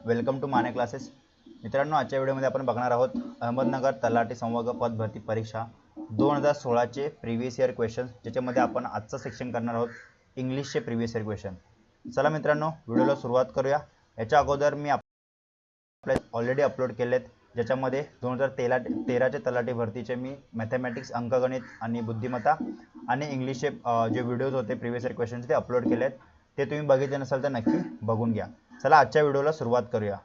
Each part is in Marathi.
Welcome to Mane classes. मित्रांनो, आजच्या व्हिडिओमध्ये आपण बघणार आहोत अहमदनगर तलाठी संवर्ग पद भरती परीक्षा 2016चे प्रिव्हियस इयर क्वेश्चन, ज्याच्यामध्ये आपण आजचं सेक्शन करणार आहोत इंग्लिशचे प्रिव्हियस इयर क्वेश्चन. चला मित्रांनो, व्हिडिओला सुरुवात करूया. याच्या अगोदर मी आपल्या ऑलरेडी अपलोड केलेत, ज्याच्यामध्ये 2013चे तलाठी भरतीचे मी मॅथमॅटिक्स, अंकगणित आणि बुद्धिमत्ता आणि इंग्लिशचे जे व्हिडिओज होते प्रिव्हियस इयर क्वेश्चन ते अपलोड केलेत. ते तुम्ही बघितले नसाल तर नक्की बघून घ्या. चला आजच्या व्हिडिओला सुरुवात करूया.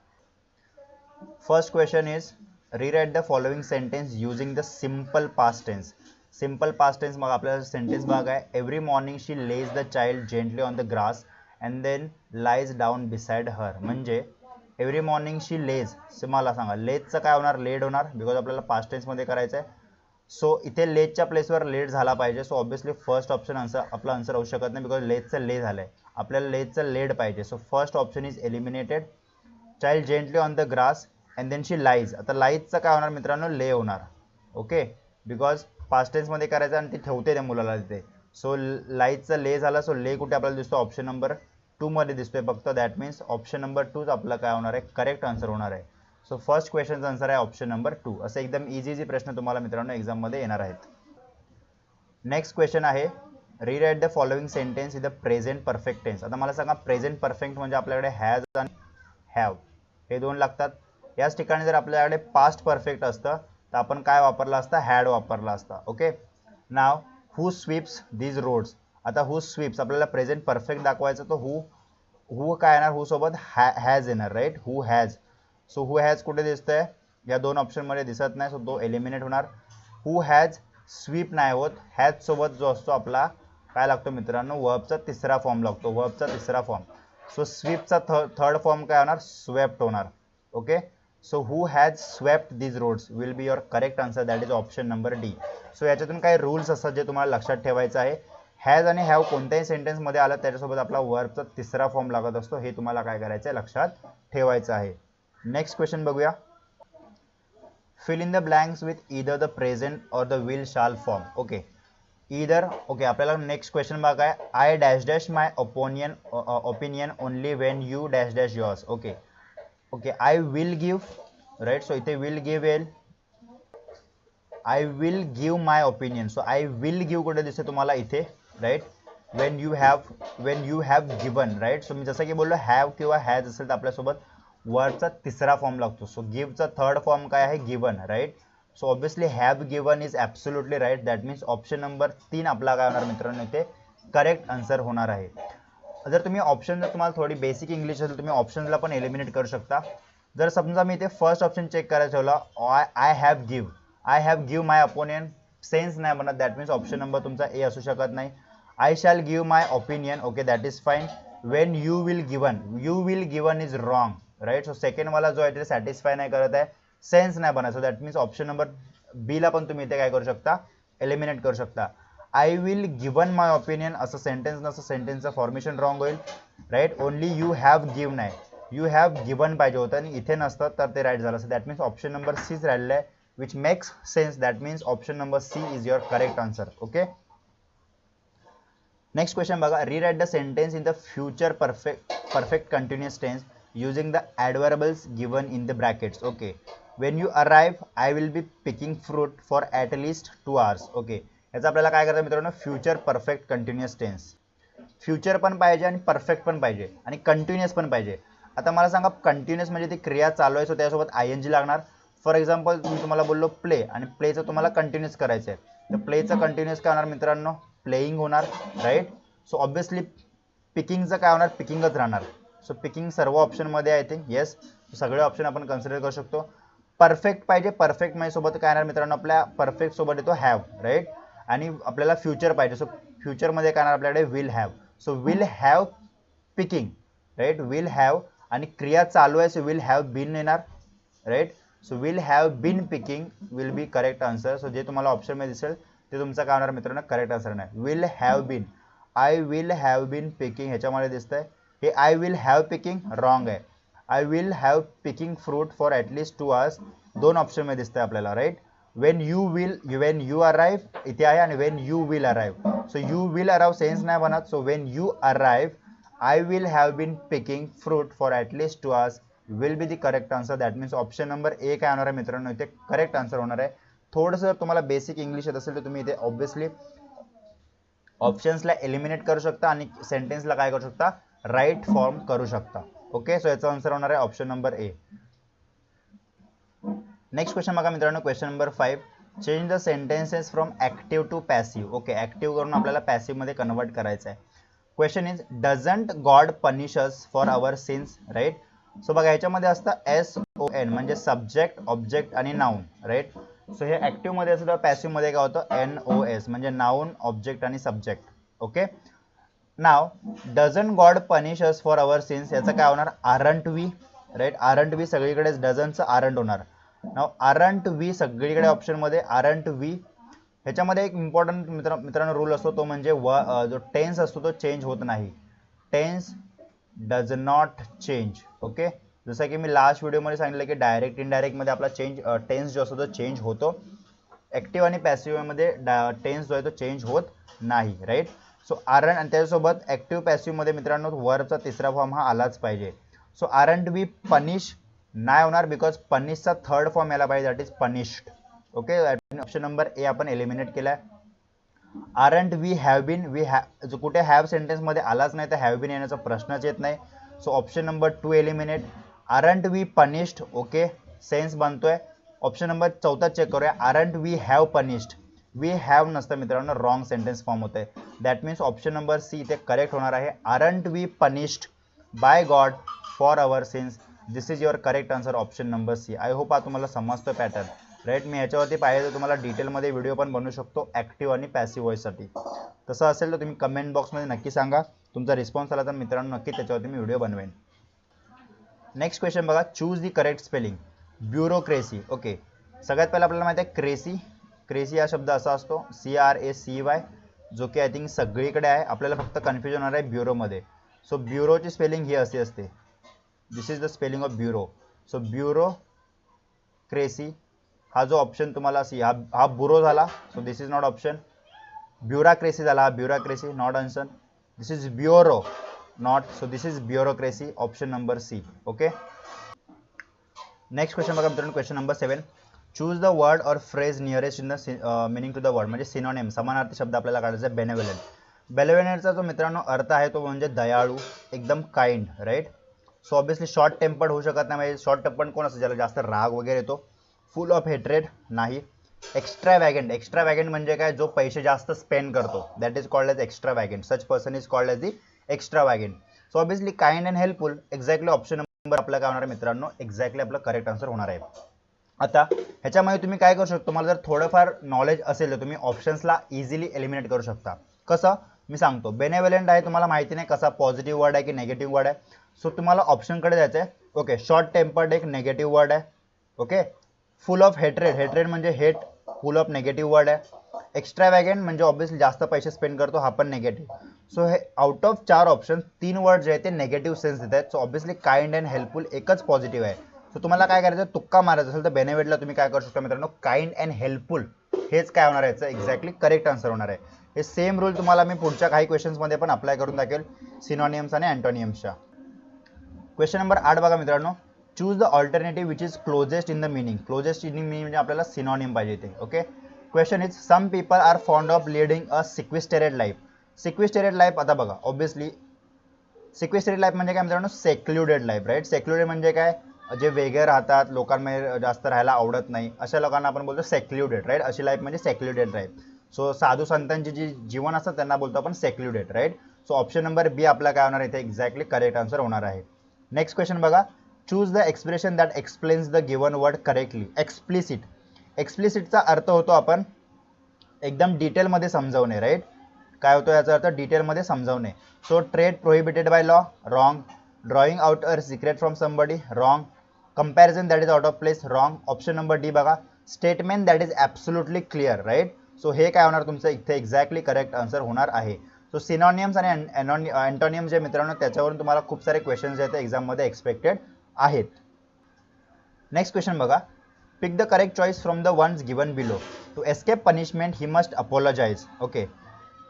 First question is rewrite the following sentence using the simple past tense. Simple past tense मग आपल्याला सेंटेन्स भाग आहे. Every morning she lays the child gently on the grass and then lies down beside her. म्हणजे एव्हरी मॉर्निंग शी लेज, मला सांगा लेजचं काय होणार? लेड होणार, बिकॉज आपल्याला पास्ट टेन्समध्ये करायचं आहे. सो इथे लेजच्या प्लेसवर लेड झाला पाहिजे. सो ऑब्विसली फर्स्ट ऑप्शन आपला आन्सर होऊ शकत नाही, बिकॉज लेजचं ले झालं आहे. आपल्याला लेजचं लेड पाहिजे. So first option is eliminated. Child gently on the grass and then she lies. आता लाईजचं काय होणार मित्रांनो? ले होणार. ओके, बिकॉज पास्ट टेन्समध्ये करायचं आणि ती ठेवते त्या मुलाला तिथे. सो लाईजचं ले झाला. सो ले कुठे आपल्याला दिसतो? ऑप्शन नंबर 2 मध्ये दिसतोय फक्त. दॅट मीन्स ऑप्शन नंबर 2 आपला काय होणार आहे? करेक्ट आन्सर होणार आहे. सो फर्स्ट क्वेश्चनचा आन्सर आहे ऑप्शन नंबर 2. असे एकदम इझी प्रश्न तुम्हाला मित्रांनो एक्झाममध्ये येणार आहेत. नेक्स्ट क्वेश्चन आहे rewrite the following sentence in the present perfect tense. आता मला सांगा प्रेझेंट परफेक्ट म्हणजे आपल्याकडे हॅज आणि हॅव हे दोन लागतात. याच ठिकाणी जर आपल्याकडे पास्ट परफेक्ट असतं तर आपण काय वापरला असता? हॅड वापरला असता. Okay, now who sweeps these roads. आता हू स्वीप्स आपल्याला प्रेझेंट परफेक्ट दाखवायचं, तर हू काय येणार? हू सोबत हॅज येणार, right? Who has. So who has कुठे दिसतंय? या दोन ऑप्शनमध्ये दिसत नाही, सो तो एलिमिनेट होणार. हू हॅज स्वीप नाही होत. हॅज सोबत जो असतो आपला काय लागतो मित्रांनो? वर्बचा तिसरा फॉर्म लागतो. वर्बचा तिसरा फॉर्म. सो स्वीपचा थर्ड फॉर्म काय होणार? स्वेप्ट होणार. Okay, so who has swept these roads will be your correct answer. That is option number D. So याच्यातून काही रूल्स असतात जे तुम्हाला लक्षात ठेवायचं आहे. हॅज आणि हॅव कोणत्याही सेंटेन्समध्ये आलं त्याच्यासोबत आपला वर्बचा तिसरा फॉर्म लागत असतो. हे तुम्हाला काय करायचं आहे? लक्षात ठेवायचं आहे. नेक्स्ट क्वेश्चन बघूया. Fill in the blanks with either the present or the will shall form. Okay, either. Okay, आपल्याला नेक्स्ट क्वेश्चन बघा आहे. I dash dash my opinion only when you dash dash yours. Okay okay, I will give, right? So इथे विल गिव्ह येईल. I will give my opinion. So I will give कुठे दिसते तुम्हाला? इथे, right? When you have given, right? So मी जसं की बोललो हॅव किंवा हॅज असेल तर आपल्यासोबत वर्डचा तिसरा फॉर्म लागतो. सो गिव्हचा थर्ड फॉर्म काय आहे? Given, right? So obviously have given is absolutely right. That means option number 3 आपला काय होणार मित्रांनो? इथे करेक्ट आन्सर होणार आहे. जर तुम्ही ऑप्शन, जर तुम्हाला थोडी बेसिक इंग्लिश असेल तुम्ही ऑप्शनला पण एलिमिनेट करू शकता. जर समजा मी इथे फर्स्ट ऑप्शन चेक करायला ठेवला, I have give my opinion, sense नाही बनत. दॅट मीन्स ऑप्शन नंबर तुमचा ए असू शकत नाही. I shall give my opinion. Okay, that is fine. When you will given is wrong, right? So second वाला जो आहे ते सॅटिस्फाय नाही करत आहे, सेन्स नाही बनत. So that means option number B ला पण तुम्ही इथे काय करू शकता? एलिमिनेट करू शकता. I will given my opinion असं सेंटेन्स नसतं, सेंटेन्सचं फॉर्मेशन रॉंग होईल, right? Only you have give नाही, यू हॅव गिवन पाहिजे होतं आणि इथे नसतं तर ते राईट झालं. So that means option number सीच राहिलेलं आहे, which makes sense. That means option number C is your correct answer. Okay, next question बघा. Rewrite the sentence in the future perfect continuous tense using the adverbials given in the brackets. Okay, when you arrive I will be picking fruit for at least 2 hours. Okay, याचा आपल्याला काय करायचं मित्रांनो? Future perfect continuous tense. Future पण पाहिजे आणि परफेक्ट पण पाहिजे आणि कंटिन्युअस पण पाहिजे. आता मला सांगा कंटिन्युअस म्हणजे ती क्रिया चालू आहे, सो त्यासोबत ING लागणार. फॉर एक्झाम्पल मी तुम्हाला बोललो प्ले, आणि प्लेचं तुम्हाला कंटिन्युअस करायचं आहे, तर प्लेचं कंटिन्युअस काय होणार मित्रांनो? प्लेइंग होणार, राईट? सो ऑब्विसली पिकिंगचं काय होणार? पिकिंगच राहणार. सो पिकिंग सर्व ऑप्शनमध्ये आय थिंक येस, सगळे ऑप्शन आपण कन्सिडर करू शकतो. परफेक्ट पाहिजे, परफेक्ट माझ्या सोबत काय येणार मित्रांनो? आपल्या परफेक्ट सोबत येतो हॅव, राईट? आणि आपल्याला फ्युचर पाहिजे, सो फ्युचरमध्ये काय येणार आपल्याकडे? Will have. So will have picking, right? Will have आणि क्रिया चालू आहे, सो विल हॅव बीन येणार, right? So will have been picking will be correct answer. So जे तुम्हाला ऑप्शनमध्ये दिसेल ते तुमचं काय होणार मित्रांनो? करेक्ट आन्सर नाही. Will have been, I will have been picking ह्याच्यामध्ये दिसतंय, हे I will have picking wrong आहे. I will have picking fruit for at least 2 hours दोन ऑप्शनमध्ये दिसतंय आपल्याला, राईट? वेन यू अराईव्ह इथे आहे आणि when you will arrive. So you will arrive sense नाही बनत. So when you arrive I will have been picking fruit for at least 2 hours will be the correct answer. That means option number A काय होणार आहे मित्रांनो, इथे करेक्ट आन्सर होणार आहे. थोडंसं तुम्हाला बेसिक इंग्लिश येत असेल तर तुम्ही इथे ऑब्व्हियसली ऑप्शन्सला एलिमिनेट करू शकता आणि सेंटेन्सला काय करू शकता, राईट फॉर्म करू शकता. ओके, सो याचा आन्सर होणार आहे option number A. Next question बघा मित्रांनो, question number 5. Change the sentences from active to passive. Okay, active करून आपल्याला पॅसिव्ह मध्ये कन्वर्ट करायचं आहे. Question is doesn't God punish us for our sins, right. So बघा याच्यामध्ये असतं SON म्हणजे सब्जेक्ट, ऑब्जेक्ट आणि नाउन, राईट. सो हे ऍक्टिव्ह मध्ये असतं, पॅसिव्ह मध्ये काय होतं, NOS म्हणजे नाउन, ऑब्जेक्ट आणि subject. Okay, now doesn't God punish us for our sins याचं काय होणार, aren't we, right. Aren't we सगळीकडेच डझनचं आरंट होणार. नाव आरंट वी सगळीकडे ऑप्शन मध्ये आरंट वी. ह्याच्यामध्ये एक इम्पॉर्टंट मित्रांनो रूल असतो, तो म्हणजे जो टेन्स असतो तो चेंज होत नाही. Tense does not change. Okay, जसं की मी लास्ट व्हिडिओमध्ये सांगितलं की डायरेक्ट इनडायरेक्ट मध्ये आपला टेन्स जो असतो तो चेंज होतो. ऍक्टिव्ह आणि पॅसिव्ह मध्ये टेन्स जो आहे तो चेंज होत नाही, राईट. सो आरंट आणि त्याच्यासोबत ऍक्टिव्ह पॅसिव्ह मध्ये मित्रांनो वर्बचा तिसरा फॉर्म हा आलाच पाहिजे. सो आरंट वी पनिश नाही होणार, बिकॉज पनिशचा थर्ड फॉर्म यायला पाहिजे, that is punished. Okay, option number ए आपण एलिमिनेट केलाय. आरंट वी हॅव बीन, जो कुठे हॅव सेंटेन्स मध्ये आलाच नाही तर हॅव बीन येण्याचा प्रश्नच येत नाही. So option number 2 eliminate. Aren't we punished, okay, sense बनतोय. ऑप्शन नंबर 4 चेक करूया. Aren't we have punished, we have नसतं मित्रांनो, रॉंग सेंटेन्स फॉर्म होत आहे. That means option number C इथे करेक्ट होणार आहे. Aren't we punished by God for our sins, this is your correct answer, option number C. I hope हा तुम्हाला समजतो पॅटर्न, राईट. मी याच्यावरती पाहिजे तर तुम्हाला डिटेलमध्ये व्हिडिओ पण बनवू शकतो ऍक्टिव्ह आणि पॅसिव्ह व्हॉइससाठी. तसं असेल तर तुम्ही कमेंट बॉक्समध्ये नक्की सांगा. तुमचा रिस्पॉन्स आला तर मित्रांनो नक्की त्याच्यावरती मी व्हिडिओ बनवेन. नेक्स्ट क्वेश्चन बघा, choose the correct spelling. Bureaucracy. Okay, सगळ्यात पहिला आपल्याला माहिती आहे क्रेसी. क्रेसी हा शब्द असा असतो CRACY, जो की आय थिंक सगळीकडे आहे. आपल्याला फक्त कन्फ्युजन होणार आहे ब्युरोमध्ये. सो ब्युरोची स्पेलिंग ही अशी असते. This is the spelling of bureau. So bureaucracy हा जो ऑप्शन तुम्हाला हा बुरो झाला. So this is not option. Bureaucracy झाला, bureaucracy not answer. This is bureau not. So this is bureaucracy, option number C. Okay, next question बघा मित्रांनो, question number 7. Choose the word or phrase nearest in the meaning to the word, म्हणजे सिनोनिम, समानार्थी शब्द आपल्याला काढायचा आहे. बेनेवलेंट. बेनेवलेंटचा जो मित्रांनो अर्थ आहे तो म्हणजे दयाळू, एकदम kind, right. So obviously short tempered होऊ शकत नाही, म्हणजे शॉर्ट टेम्पर्ड कोण असतं ज्याला जास्त राग वगैरे येतो. फुल ऑफ हेट्रेड नाही. एक्स्ट्रावॅगंट. एक्स्ट्रावॅगंट म्हणजे काय, जो पैसे जास्त स्पेंड करतो, that is called as extravagant. Such person is called as the extravagant. So obviously kind and helpful, exactly option number आपला काय होणार आहे मित्रांनो, एक्झॅक्टली आपलं करेक्ट आन्सर होणार आहे. आता ह्याच्यामध्ये तुम्ही काय करू शकता, तुम्हाला जर थोडंफार नॉलेज असेल तर तुम्ही ऑप्शन्सला इझिली एलिमिनेट करू शकता. कसं मी सांगतो. बेनेवलेंट आहे, तुम्हाला माहिती नाही कसा पॉझिटिव्ह वर्ड आहे की नेगेटिव्ह वर्ड आहे. सो तुम्हाला ऑप्शनकडे जायचं आहे. ओके, शॉर्ट टेम्पर्ड एक नेगेटिव्ह वर्ड आहे. Okay, full of hatred, hatred म्हणजे hate, full of negative word आहे. एक्स्ट्रावॅगंट म्हणजे ऑब्विसली जास्त पैसे स्पेंड करतो, हा पण नेगेटिव्ह. सो हे आउट ऑफ 4 ऑप्शन 3 वर्ड जे आहेत ते नेगेटिव्ह सेन्स देत आहेत. So obviously kind and helpful एकच पॉझिटिव्ह आहे. सो तुम्हाला काय करायचं, तुक्का मारायचं असेल तर बेनेवेटला तुम्ही काय करू शकता मित्रांनो, काइंड अँड हेल्पफुल हेच काय होणार आहे, याचं एक्झॅक्टली करेक्ट आन्सर होणार आहे. हे सेम रूल तुम्हाला मी पुढच्या काही क्वेश्चन्समध्ये पण अप्लाय करून दाखवेल, सिनोनियम्स आणि अँटोनियम्सच्या. क्वेश्चन नंबर 8 बघा मित्रांनो. Choose the alternative which is closest in the meaning. Closest in meaning म्हणजे आपल्याला सिनोनिम पाहिजे इथे. Okay, question is some people are fond of leading a sequestered life. Sequestered life, आता बघा ऑब्विसली सिक्विस्टेरेड लाईफ म्हणजे काय मित्रांनो, सेक्लुडेड लाईफ, राईट. सेक्लुडेड म्हणजे काय, जे वेगळे राहतात, लोकांमध्ये जास्त राहायला आवडत नाही, अशा लोकांना आपण बोलतो सेक्लुडेड, राईट. अशी लाईफ म्हणजे सेक्लुडेड लाईफ. सो साधू संतांची जी जीवन असतं त्यांना बोलतो आपण secluded, right. So option number B आपला काय होणार इथे एक्झॅक्टली करेक्ट आन्सर होणार आहे. नेक्स्ट क्वेश्चन बघा. Choose the expression that explains the given word correctly. Explicit. एक्सप्लिसिटचा अर्थ होतो आपण एकदम डिटेलमध्ये समजावणे, राईट. काय होतो याचा अर्थ, डिटेलमध्ये समजावणे. So trade prohibited by law, wrong. Drawing out a secret from somebody, wrong. Comparison that is out of place, wrong. Option number D बघा. Statement that is absolutely clear, right. So हे काय होणार तुमचं इथे एक्झॅक्टली करेक्ट आन्सर होणार आहे. सो सिनोनियम्स आणि अँटोनियम्स जे मित्रांनो त्याच्यावरून तुम्हाला खूप सारे क्वेश्चन्स जे आहेत एक्झाममध्ये एक्सपेक्टेड आहेत. नेक्स्ट क्वेश्चन बघा. Pick the correct choice from the ones given below. To escape punishment he must apologise. Okay,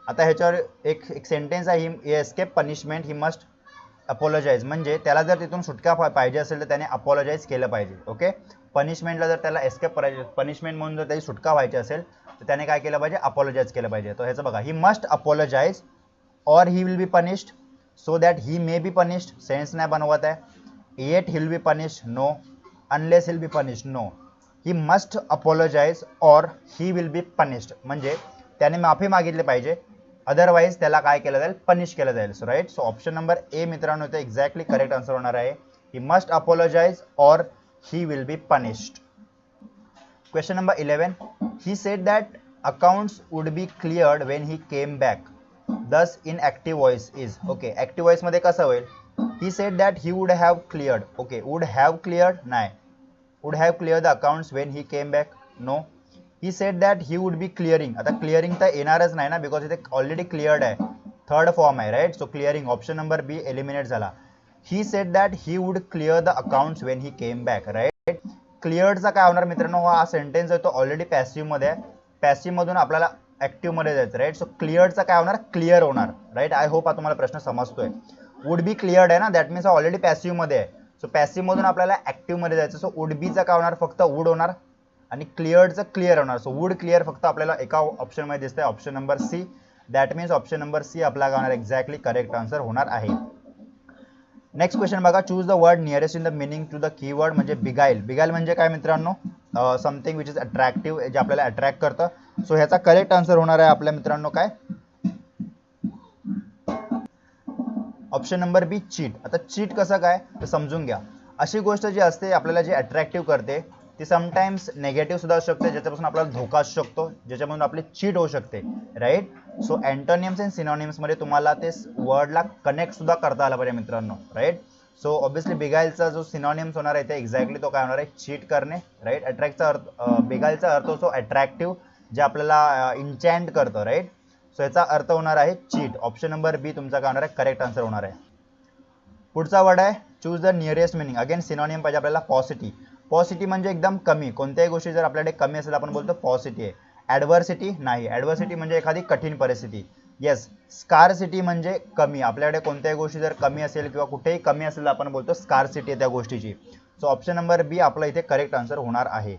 आता ह्याच्यावर एक सेंटेन्स आहे, he escape punishment he must apologise म्हणजे त्याला जर तिथून सुटका पाहिजे असेल तर त्याने अपॉलोजाइज केलं पाहिजे. ओके, पनिशमेंटला जर त्याला एस्केप करायचे, पनिशमेंट म्हणून जर त्याची सुटका व्हायची असेल तर त्याने काय केलं पाहिजे, अपॉलोजाइज केलं पाहिजे. तर ह्याचं बघा, ही must apologise or he will be punished so that he may be punished, sense नाही बनवत आहे. Yet he will be punished, no. Unless he will be punished, no. He must apologise or he will be punished म्हणजे त्याने माफी मागितली पाहिजे, अदरवाइज त्याला काय केलं जाईल, पनिश केलं जाईल. So right, so option number A मित्रांनो ते एक्झॅक्टली करेक्ट आन्सर होणार आहे. ही must apologise or he will be punished. Question number 11, he said that accounts would be cleared when he came back, thus in active voice is. Okay, active व्हॉइसमध्ये कसं होईल, he said that he would have cleared. Okay, would have cleared नाही, would have cleared the accounts when he came back, no. He said that he would be clearing. आता क्लिअरिंग तर येणारच नाही ना, बिकॉज इथे ऑलरेडी क्लिअर्ड आहे, थर्ड फॉर्म आहे, right. So clearing option number B eliminate झाला. He said that he would clear the accounts when he came back, right. क्लिअर्डचा काय होणार मित्रांनो, हा सेंटेन्स आहे तो ऑलरेडी पॅसिव्ह मध्ये आहे, पॅसिव्ह मधून आपल्याला ऍक्टिव्ह मध्ये जायचं, राईट. सो क्लिअर्डचा काय होणार, क्लिअर होणार, राईट. आय होप हा तुम्हाला प्रश्न समजतोय. वुड बी क्लिअर्ड आहे ना, दॅट मीन्स ऑलरेडी पॅसिव्ह मध्ये आहे. सो पॅसिव्ह मधून आपल्याला ऍक्टिव्ह मध्ये जायचं. सो वुड बीचा काय होणार, फक्त वुड होणार, आणि क्लिअरचं क्लिअर होणार. सो वुड क्लिअर फक्त आपल्याला एका ऑप्शन मध्ये दिसतंय, option number C. That means option number C आपला काय होणार, एक्झॅक्टली करेक्ट आन्सर होणार आहे. नेक्स्ट क्वेश्चन बघा, choose the word nearest in the meaning to the keyword म्हणजे बिगाईल. बिगाईल म्हणजे काय मित्रांनो, समथिंग विच इज अट्रॅक्टिव्ह, जे आपल्याला अट्रॅक्ट करतं. सो ह्याचा करेक्ट आन्सर होणार आहे आपल्या मित्रांनो काय, ऑप्शन नंबर बी, चीट. आता चीट कसं काय तर समजून घ्या. अशी गोष्ट जी असते आपल्याला जी अट्रॅक्टिव्ह करते ती समटाइम्स नेगेटिव्ह सुद्धा असू शकते, ज्याच्यापासून आपल्याला धोका असू शकतो, ज्याच्यामधून आपली चीट होऊ शकते, right. So antonyms and synonyms मध्ये तुम्हाला ते वर्डला कनेक्ट सुद्धा करता आला पाहिजे मित्रांनो, राईट. सो ऑब्विसली बिगाईलचा जो सिनोनिम्स होणार आहे ते एक्झॅक्टली तो काय होणार आहे, चीट करणे, राईट. अट्रॅक्टचा अर्थ, बिगाईलचा अर्थ होतो अट्रॅक्टिव्ह, जे आपल्याला इंचॅन्ट करतं, राईट. सो याचा अर्थ होणार आहे चीट. ऑप्शन नंबर बी तुमचा काय होणार आहे, करेक्ट आन्सर होणार आहे. पुढचा वर्ड आहे choose the nearest meaning. Again synonym पाहिजे आपल्याला, पॉसिटी. पॉसिटी म्हणजे एकदम कमी, कोणत्याही गोष्टी जर आपल्याकडे कमी असेल आपण बोलतो पॉसिटी आहे. ॲडव्हर्सिटी नाही, ॲडव्हर्सिटी म्हणजे एखादी कठीण परिस्थिती. येस, स्कारसिटी म्हणजे कमी, आपल्याकडे कोणत्याही गोष्टी जर कमी असेल किंवा कुठेही कमी असेल तर आपण बोलतो स्कारसिटी आहे त्या गोष्टीची. सो ऑप्शन नंबर बी आपला इथे करेक्ट आन्सर होणार आहे.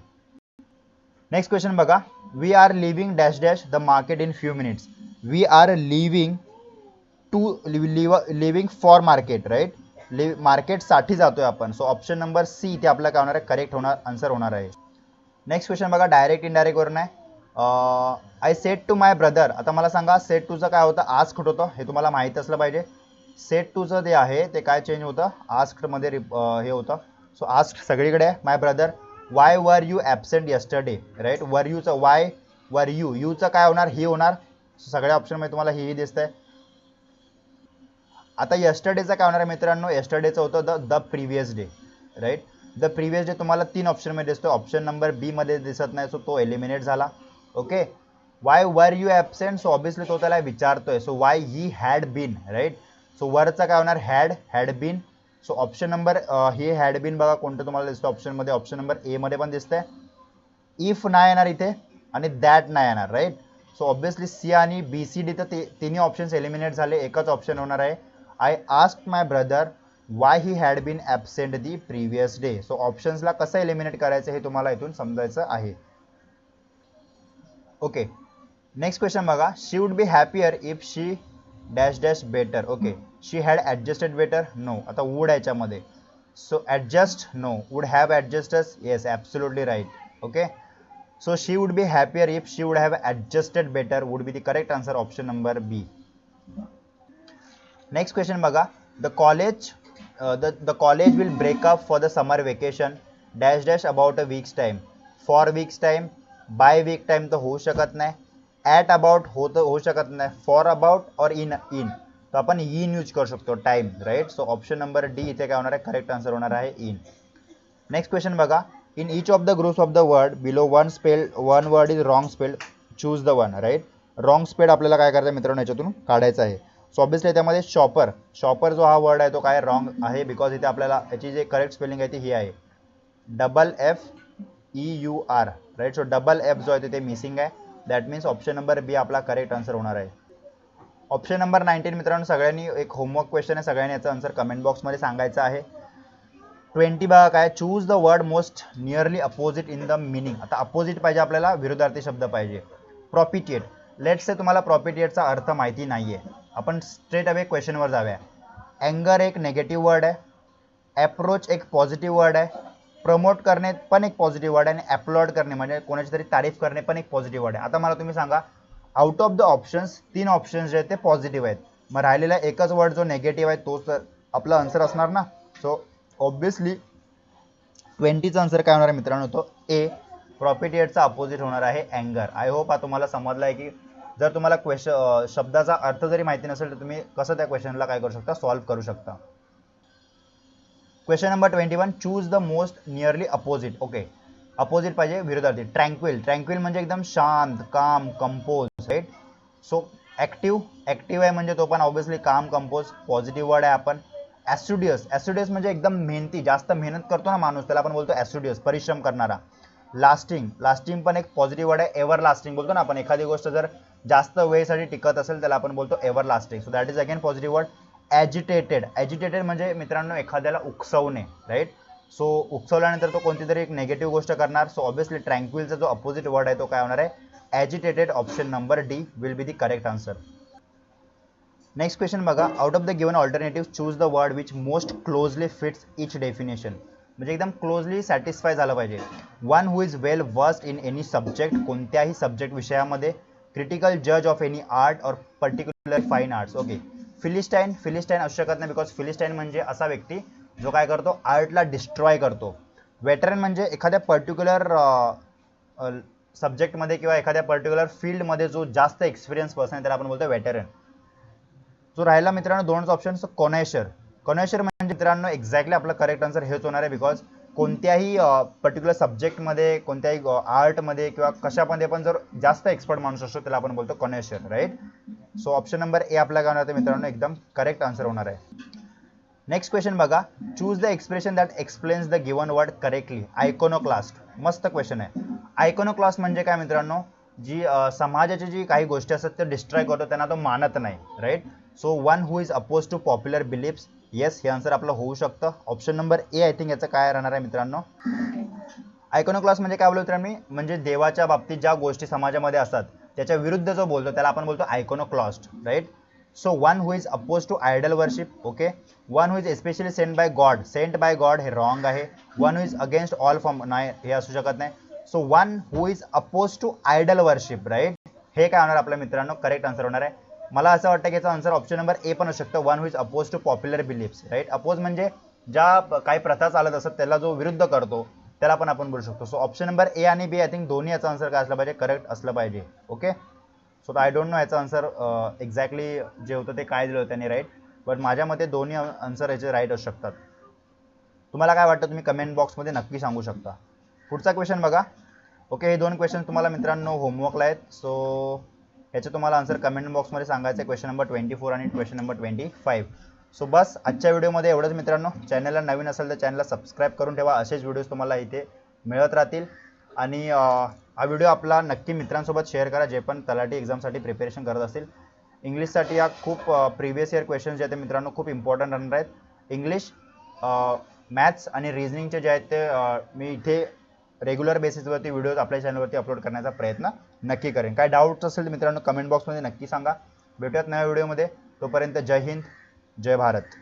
नेक्स्ट क्वेश्चन बघा, we are leaving dash dash the market in few minutes. We are leaving to leaving for market, right. मार्केटसाठी जातोय आपण. सो ऑप्शन नंबर सी इथे आपला काय होणार आहे, करेक्ट होणार आन्सर होणार आहे. नेक्स्ट क्वेश्चन बघा, डायरेक्ट इनडायरेक्ट वरून आहे. I said to my brother. आता मला सांगा सेड टूचं काय होतं, आस्क्ड होतं, हे तुम्हाला माहिती असलं पाहिजे. सेड टूचं जे आहे ते काय चेंज होतं, आस्क्डमध्ये हे होतं. सो आस्क्ड सगळीकडे आहे. My brother, why were you absent yesterday, right. Were यूचं, वाय वर यू, यूचं काय होणार, ही होणार. सगळ्या ऑप्शनमध्ये तुम्हाला ही दिसतंय. आता यस्टरडेचा काय होणार आहे मित्रांनो, यस्टरडेचं होतं the previous day, right. The previous day तुम्हाला 3 ऑप्शनमध्ये दिसतो, ऑप्शन नंबर बी मध्ये दिसत नाही, सो तो एलिमिनेट झाला. Okay, why were you absent, so obviously तो त्याला विचारतोय, so why he had been, right. So वरचा काय होणार, had been. So option number हे हॅड बीन बघा कोणतं तुम्हाला दिसतं ऑप्शनमध्ये, ऑप्शन नंबर ए मध्ये पण दिसतंय. इफ नाही येणार इथे आणि दॅट नाही येणार, राईट. सो ऑब्विसली सी आणि बी सी डी तर तिन्ही ऑप्शन्स एलिमिनेट झाले, एकच ऑप्शन होणार आहे. I asked my brother why he had been absent the previous day. So ऑप्शन्सला कसं एलिमिनेट करायचं हे तुम्हाला इथून समजायचं आहे. ओके, नेक्स्ट क्वेश्चन बघा, she would be happier if she dash dash better. Okay, she had adjusted better, no. आता वूड याच्यामध्ये, so adjust, no. Would have adjusts, yes, absolutely right. Okay, so she would be happier if she would have adjusted better would be the correct answer, option number B. Next question बघा, the college will break up for the summer vacation dash dash about a weeks time. Four weeks time, by week time तर होऊ शकत नाही, ॲट अबाउट होऊ शकत नाही, फॉर अबाउट और इन तर आपण इन यूज करू शकतो, time, right. So option number D इथे काय होणार आहे, करेक्ट आन्सर होणार आहे इन. नेक्स्ट क्वेश्चन बघा, in each of the groups of the word below one word is wrong spelled, choose the one, right. Wrong spelled आपल्याला काय करायचं मित्रांनो याच्यातून काढायचं आहे. सो ऑब्विसली त्यामध्ये शॉपर जो हा वर्ड आहे तो काय रॉंग आहे, बिकॉज इथे आपल्याला याची जे करेक्ट स्पेलिंग आहे ती ही आहे, FEUR, right. So double F जो आहे ते मिसिंग आहे, that means option number B आपला करेक्ट आन्सर होणार आहे. ऑप्शन नंबर 19 मित्रांनो, सगळ्यांनी एक होमवर्क क्वेश्चन आहे, सगळ्यांनी याचा आन्सर कमेंट बॉक्समध्ये सांगायचं आहे. 20 बघा काय, choose the word most nearly opposite in the meaning. आता अपोजिट पाहिजे आपल्याला, विरुद्धार्थी शब्द पाहिजे. प्रॉपिटिएट, लेट्स से तुम्हाला प्रॉपिटिएटचा अर्थ माहिती नाहीये, आपण स्ट्रेट अवे क्वेश्चनवर जाऊया. अँगर एक नेगेटिव्ह वर्ड आहे, अप्रोच एक पॉझिटिव्ह वर्ड आहे, प्रमोट करणे पण एक पॉझिटिव्ह वर्ड आहे, आणि अपलॉड करणे म्हणजे कोणाची तरी तारीफ करणे पण एक पॉझिटिव्ह वर्ड आहे. आता मला तुम्ही सांगा, out of the options 3 options जे आहेत ते पॉझिटिव्ह आहेत, मग राहिलेला एकच वर्ड जो नेगेटिव्ह आहे तोच आपला आन्सर असणार ना. सो ऑब्विसली 20चा आन्सर काय होणार आहे मित्रांनो, तो ए. प्रॉपिटिएटचा अपोजिट होणार आहे अँगर. आय होप हा तुम्हाला समजला आहे की जर तुम्हाला शब्दाचा अर्थ जरी माहिती नसेल तर तुम्ही कसं त्या क्वेश्चनला काय करू शकता, सॉल्व्ह करू शकता. Question number 21, choose the most nearly opposite. Okay, opposite पाहिजे विरोधार्थी. ट्रँक्विल, ट्रँक्विल म्हणजे एकदम शांत, calm, composed, right. So active, active आहे म्हणजे तो पण ऑब्व्हियसली काम, कंपोज, पॉझिटिव्ह वर्ड आहे. आपण ॲस्टुडियस, ॲस्टुडियस म्हणजे एकदम मेहनती, जास्त मेहनत करतो ना माणूस, त्याला आपण बोलतो ॲस्टुडियस, परिश्रम करणारा. लास्टिंग, लास्टिंग पण एक पॉझिटिव्ह वर्ड आहे. एव्हर लास्टिंग बोलतो ना आपण, एखादी गोष्ट जर जास्त वेळेसाठी टिकत असेल त्याला आपण बोलतो everlasting. So that is again positive word. Agitated, agitated म्हणजे मित्रांनो एखाद्याला उकसवणे, राईट. सो उकसवल्यानंतर तो कोणती तरी एक नेगेटिव्ह गोष्ट करणार. सो ऑब्व्हियसली ट्रँक्विलचा जो अपोजिट वर्ड आहे तो काय होणार आहे, agitated. Option number D will be the correct answer. Next question बघा, out of the given alternative choose the word which most closely fits each definition. म्हणजे एकदम क्लोजली सॅटिस्फाय झालं पाहिजे. One who is well versed in any subject, कोणत्याही सब्जेक्ट विषयामध्ये. क्रिटिकल जज of any art or particular fine arts. Okay, philistine, philistine असू शकत नाही बिकॉज फिलिस्टाईन म्हणजे असा व्यक्ती जो काय करतो, आर्टला डिस्ट्रॉय करतो. वेटरन म्हणजे एखाद्या पर्टिक्युलर सब्जेक्टमध्ये किंवा एखाद्या पर्टिक्युलर फील्डमध्ये जो जास्त एक्सपिरियन्स पर्सन आहे त्याला आपण बोलतो वेटरन. जो राहिला मित्रांनो दोनच ऑप्शन, कॉनेशर. कॉनेशर म्हणजे मित्रांनो एक्झॅक्टली आपलं करेक्ट आन्सर हेच होणार आहे, बिकॉज कोणत्याही पर्टिक्युलर सब्जेक्टमध्ये, कोणत्याही आर्टमध्ये किंवा कशामध्ये पण जर जास्त एक्सपर्ट माणूस असतो त्याला आपण बोलतो connoisseur, right. So option number A आपल्या काय होणार आहे मित्रांनो, एकदम करेक्ट आन्सर होणार आहे. नेक्स्ट क्वेश्चन बघा, choose the expression that explains the given word correctly. Iconoclast, मस्त क्वेश्चन आहे. आयकोनोक्लास्ट म्हणजे काय मित्रांनो, जी समाजाची जी काही गोष्टी असतात ते डिस्ट्रॉय करतो, त्यांना तो मानत नाही, right. So one who is oppose to popular beliefs. Yes, हे आन्सर आपलं होऊ शकतं. Option number A I think याचं काय राहणार आहे मित्रांनो. आयकोनोक्लास्ट म्हणजे काय बोलतो मी, म्हणजे देवाच्या बाबतीत ज्या गोष्टी समाजामध्ये असतात त्याच्या विरुद्ध जो बोलतो त्याला आपण बोलतो iconoclast, right. So one who is oppose to idol worship. Okay, one who is especially sent by God. Sent by God हे रॉंग आहे. One who is against all form, नाही हे असू शकत नाही. So one who is oppose to idol worship, right. हे काय होणार आपल्या मित्रांनो, करेक्ट आन्सर होणार आहे. मला असं वाटतं की याचा आन्सर ऑप्शन नंबर ए पण असू शकतं. One who is oppose to popular beliefs, right. Oppose म्हणजे ज्या काही प्रथा चालत असतात त्याला जो विरुद्ध करतो त्याला पण आपण बोलू शकतो. सो ऑप्शन नंबर ए आणि बी आय थिंक दोन्ही याचा आन्सर काय असला पाहिजे, करेक्ट असलं पाहिजे. Okay, so I don't know याचा आन्सर एक्झॅक्टली जे होतं ते काय दिलं होतं त्यांनी, राईट. बट माझ्या मते दोन्ही आन्सर याचे राईट असू शकतात. तुम्हाला काय वाटतं तुम्ही कमेंट बॉक्समध्ये नक्की सांगू शकता. पुढचा क्वेश्चन बघा. ओके, हे दोन क्वेश्चन तुम्हाला मित्रांनो होमवर्कला आहेत. सो ह्याचे तुम्हाला आन्सर कमेंट बॉक्समध्ये सांगायचं आहे. क्वेश्चन नंबर 24 आणि क्वेश्चन नंबर 25. सो बस आजच्या व्हिडिओमध्ये एवढंच मित्रांनो. चॅनलला नवीन असेल तर चॅनलला सबस्क्राईब करून ठेवा, असेच व्हिडिओज तुम्हाला इथे मिळत राहतील. आणि हा व्हिडिओ आपला नक्की मित्रांसोबत शेअर करा जे पण तलाठी एक्झामसाठी प्रिपरेशन करत असतील. इंग्लिशसाठी या खूप प्रिव्हियस इयर क्वेश्चन्स जे आहेत ते मित्रांनो खूप इम्पॉर्टंट राहणार आहेत. इंग्लिश, मॅथ्स आणि रिझनिंगचे जे आहेत ते मी इथे रेग्युलर बेसिसवरती व्हिडिओज आपल्या चॅनलवरती अपलोड करण्याचा प्रयत्न नक्की करेन. काय डाऊट्स असेल तर मित्रांनो कमेंट बॉक्समध्ये नक्की सांगा. भेटूयात नव्या व्हिडिओमध्ये. तोपर्यंत जय हिंद, जय भारत.